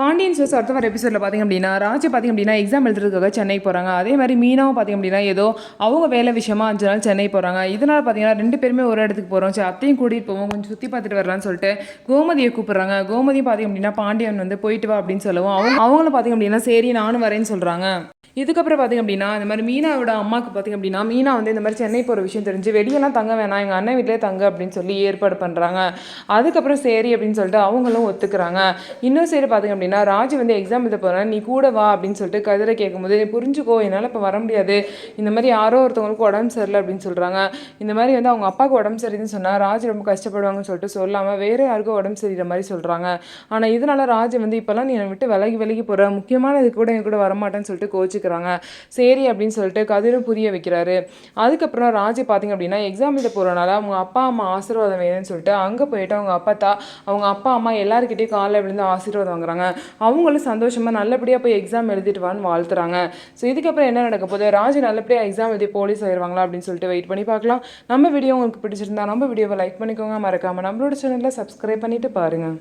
Pandian stores அடுத்த வர எபிசோடில் பார்த்திங்க அப்படின்னா ராஜ் பார்த்திங்க அப்படின்னா எக்ஸாம் எழுதுறதுக்காக சென்னை போகிறாங்க. அதே மாதிரி மீனாவும் பார்த்திங்க அப்படின்னா ஏதோ அவங்க வேலை விஷயமா 5 நாள் சென்னை போகிறாங்க. இதனால் பார்த்திங்கன்னா 2 பேருமே ஒரு இடத்துக்கு போகிறோம். சரி அத்தையும் கூட்டிகிட்டு போவோம், கொஞ்சம் சுற்றி பார்த்துட்டு வரலான்னு சொல்லிட்டு கோமதியை கூப்பிட்றாங்க. கோமதியும் பார்த்திங்க அப்படின்னா பாண்டியன் வந்து போயிட்டு வா அப்படின்னு சொல்லவும் அவங்களும் பார்த்திங்க அப்படின்னா சரி நானும் வரேன்னு சொல்கிறாங்க. இதுக்கப்புறம் பார்த்திங்க அப்படின்னா இந்த மாதிரி மீனாவோட அம்மாவுக்கு பார்த்திங்க அப்படின்னா மீனா வந்து இந்த மாதிரி சென்னை போகிற விஷயம் தெரிஞ்சு வெளியெல்லாம் தங்க வேணாம், எங்கள் அண்ணன் வீட்டிலே தங்க அப்படின்னு சொல்லி ஏற்பாடு பண்ணுறாங்க. அதுக்கப்புறம் சரி அப்படின்னு சொல்லிட்டு அவங்களும் ஒத்துக்கிறாங்க. இன்னும் சரி பார்த்திங்க அப்படின்னா ராஜ் வந்து எக்ஸாம் எழுத போகிறேன், நீ கூட வா அப்படின்னு சொல்லிட்டு கதிரை கேட்கும்போது புரிஞ்சுக்கோ என்னால் இப்போ வர முடியாது, இந்த மாதிரி யாரோ ஒருத்தவங்களுக்கு உடம்பு சரியில்லை அப்படின்னு சொல்கிறாங்க. இந்த மாதிரி வந்து அவங்க அப்பாவுக்கு உடம்பு சரின்னு சொன்னால் ராஜ் ரொம்ப கஷ்டப்படுவாங்கன்னு சொல்லிட்டு சொல்லாமல் வேறு யாருக்கும் உடம்பு சரியிற மாதிரி சொல்கிறாங்க. ஆனால் இதனால் ராஜ் வந்து இப்போல்லாம் நீ என்னை விட்டு விலகி போகிற, முக்கியமான இது கூட என் கூட வரமாட்டேன்னு சொல்லிட்டு கோச்சிக்கிறாங்க. சரி அப்படின்னு சொல்லிட்டு கதிரும் புரிய வைக்கிறாரு. அதுக்கப்புறம் ராஜ் பார்த்திங்க அப்படின்னா எக்ஸாம் எழுத போகிறனால அவங்க அப்பா அம்மா ஆசீர்வாதம் வேணும்னு சொல்லிட்டு அங்கே போயிட்டு அவங்க அப்பா அம்மா எல்லாருக்கிட்டையும் காலையில் விழுந்து ஆசீர்வாதம் வாங்குறாங்க. அவங்களும் சந்தோஷமாக நல்லபடியாக போய் எக்ஸாம் எழுதிட்டு வான்னு வாழ்த்துறாங்க. ஸோ இதுக்கப்புறம் என்ன நடக்க போகுது, ராஜ் நல்லபடியாக எக்ஸாம் எழுதி போலீஸ் ஆயிடுவாங்களா அப்படின்னு சொல்லிட்டு வெயிட் பண்ணி பார்க்கலாம். நம்ம வீடியோ உங்களுக்கு பிடிச்சிருந்தா நம்ம வீடியோவை லைக் பண்ணிக்கோங்க, மறக்காமல் நம்மளோட சேனலில் சப்ஸ்கிரைப் பண்ணிவிட்டு பாருங்கள்.